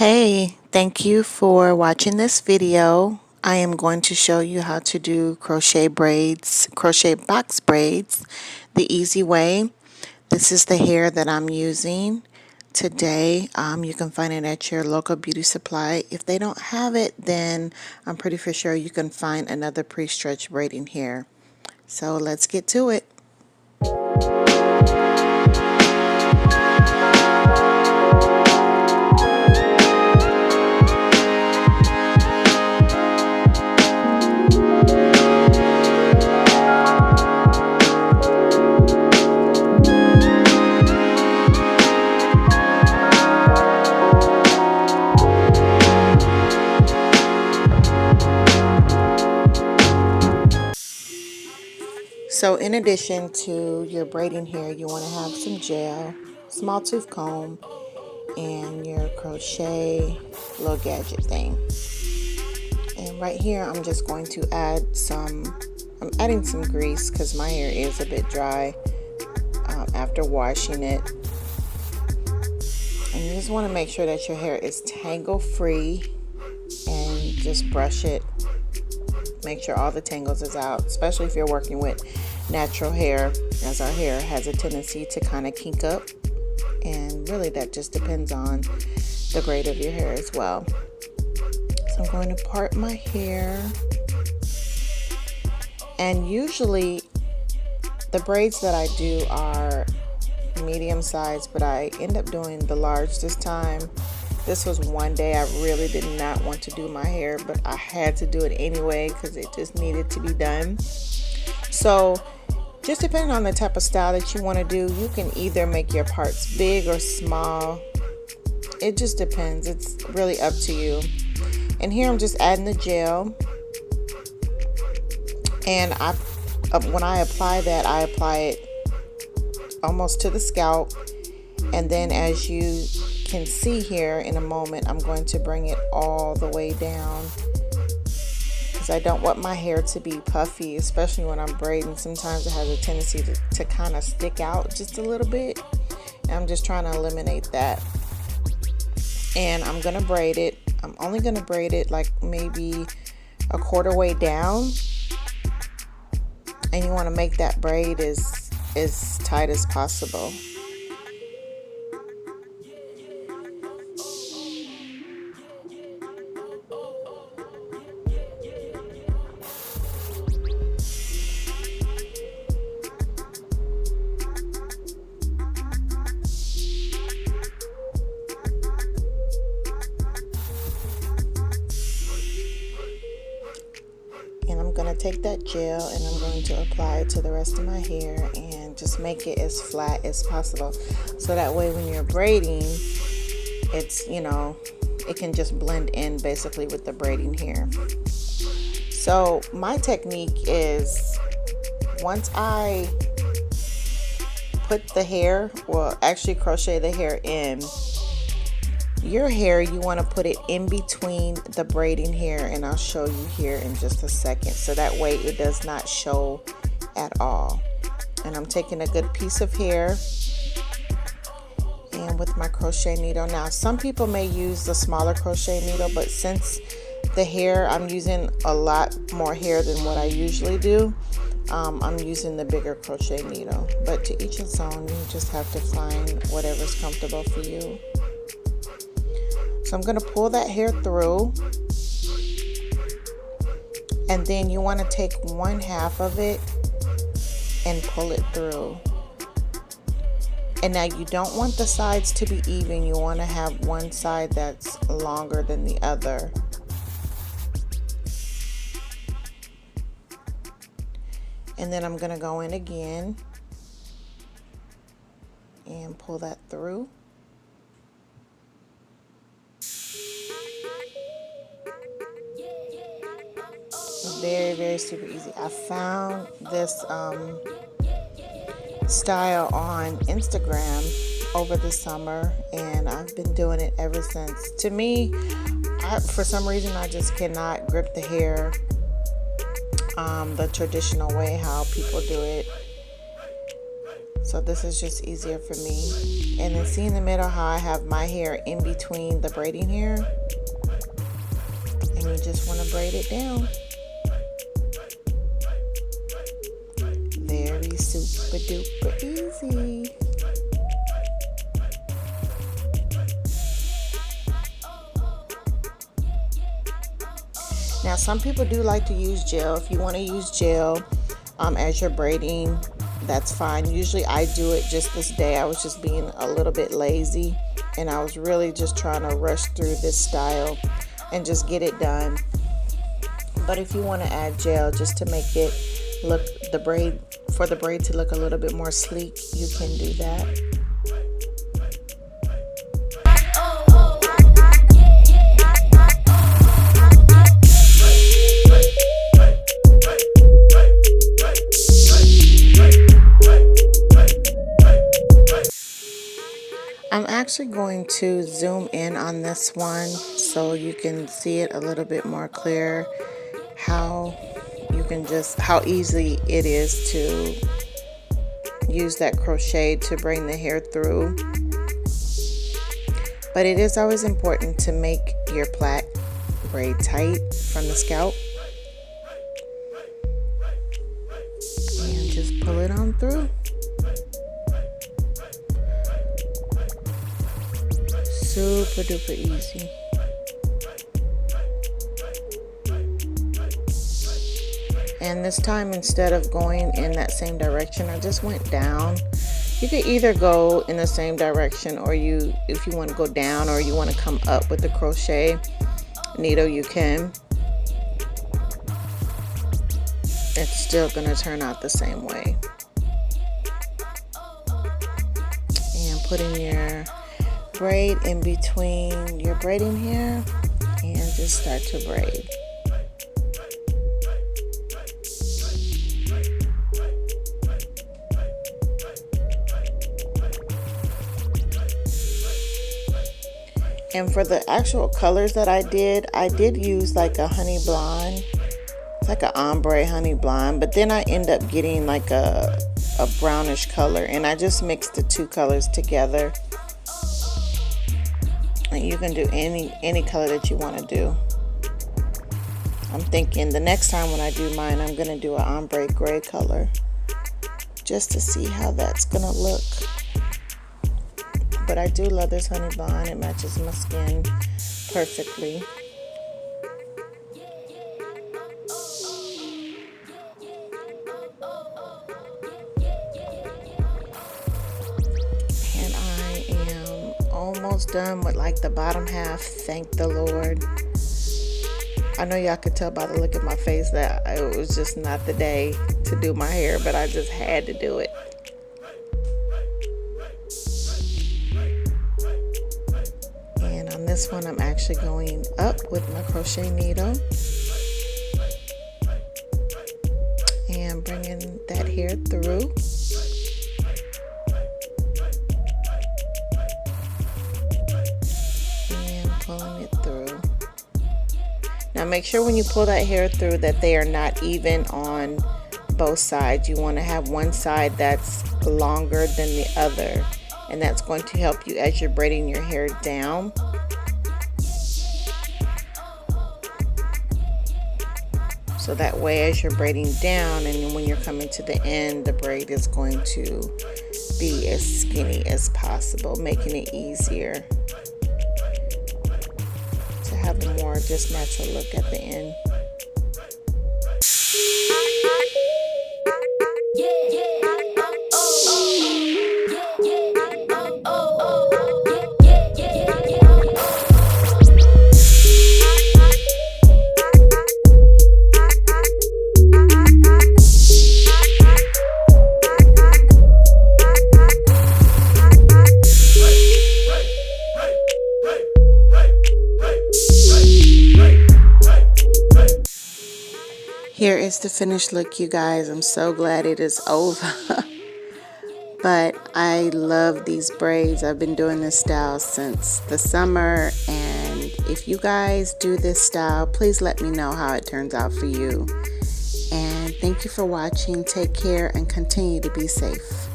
Hey, thank you for watching this video. I am going to show you how to do crochet braids, crochet box braids, the easy way. This is the hair that I'm using today. You can find it at your local beauty supply. If they don't have it, then I'm pretty for sure you can find another pre-stretch braiding hair. So let's get to it. So in addition to your braiding hair, you want to have some gel, small tooth comb, and your crochet little gadget thing. And right here I'm just going to add I'm adding some grease because my hair is a bit dry after washing it. And you just want to make sure that your hair is tangle free and just brush it. Make sure all the tangles is out, especially if you're working with natural hair, as our hair has a tendency to kind of kink up, and really that just depends on the grade of your hair as well. So I'm going to part my hair, and usually the braids that I do are medium size, but I end up doing the large this time. This was one day I really did not want to do my hair, but I had to do it anyway because it just needed to be done. So just depending on the type of style that you want to do, you can either make your parts big or small. It just depends. It's really up to you. And here I'm just adding the gel. And when I apply that, I apply it almost to the scalp. And then as you can see here in a moment, I'm going to bring it all the way down because I don't want my hair to be puffy, especially when I'm braiding. Sometimes it has a tendency to kind of stick out just a little bit, and I'm just trying to eliminate that. And I'm gonna braid it. I'm only gonna braid it like maybe a quarter way down, and you want to make that braid as tight as possible. And I'm going to take that gel and I'm going to apply it to the rest of my hair and just make it as flat as possible. So that way when you're braiding, it's, it can just blend in basically with the braiding hair. So my technique is once I put the hair, well actually crochet the hair in, your hair, you want to put it in between the braiding hair, and I'll show you here in just a second, so that way it does not show at all. And I'm taking a good piece of hair and with my crochet needle. Now some people may use the smaller crochet needle, but since the hair, I'm using a lot more hair than what I usually do, I'm using the bigger crochet needle. But to each its own, you just have to find whatever's comfortable for you. So I'm going to pull that hair through, and then you want to take one half of it and pull it through. And now you don't want the sides to be even. You want to have one side that's longer than the other. And then I'm going to go in again and pull that through. Very, very super easy. I found this style on Instagram over the summer, and I've been doing it ever since. To me, for some reason, I just cannot grip the hair the traditional way how people do it. So this is just easier for me. And then see in the middle how I have my hair in between the braiding hair, and you just want to braid it down. Very super duper easy. Now some people do like to use gel. If you want to use gel as you're braiding, that's fine. Usually I do it. Just this day I was just being a little bit lazy, and I was really just trying to rush through this style and just get it done. But if you want to add gel just to make it look, the braid to look a little bit more sleek, you can do that. I'm actually going to zoom in on this one so you can see it a little bit more clear, how easy it is to use that crochet to bring the hair through. But it is always important to make your plait braid tight from the scalp, and just pull it on through. Super duper easy. And this time, instead of going in that same direction, I just went down. You could either go in the same direction, or if you want to go down or you want to come up with the crochet needle, you can. It's still going to turn out the same way. And putting your braid in between your braiding hair and just start to braid. And for the actual colors that I did use like a honey blonde. It's like an ombre honey blonde, but then I end up getting like a brownish color, and I just mixed the two colors together. And you can do any color that you want to do. I'm thinking the next time when I do mine, I'm going to do an ombre gray color just to see how that's going to look. But I do love this honey blonde. It matches my skin perfectly. And I am almost done with like the bottom half, thank the Lord. I know y'all could tell by the look at my face that it was just not the day to do my hair, but I just had to do it. And on this one, I'm actually going up with my crochet needle and bringing that hair through. Pulling it through. Now make sure when you pull that hair through that they are not even on both sides. You want to have one side that's longer than the other, and that's going to help you as you're braiding your hair down. So that way as you're braiding down, and then when you're coming to the end, the braid is going to be as skinny as possible, making it easier to have a more just natural look at the end. Here is the finished look, you guys. I'm so glad it is over. But I love these braids. I've been doing this style since the summer, and if you guys do this style, please let me know how it turns out for you. And thank you for watching. Take care and continue to be safe.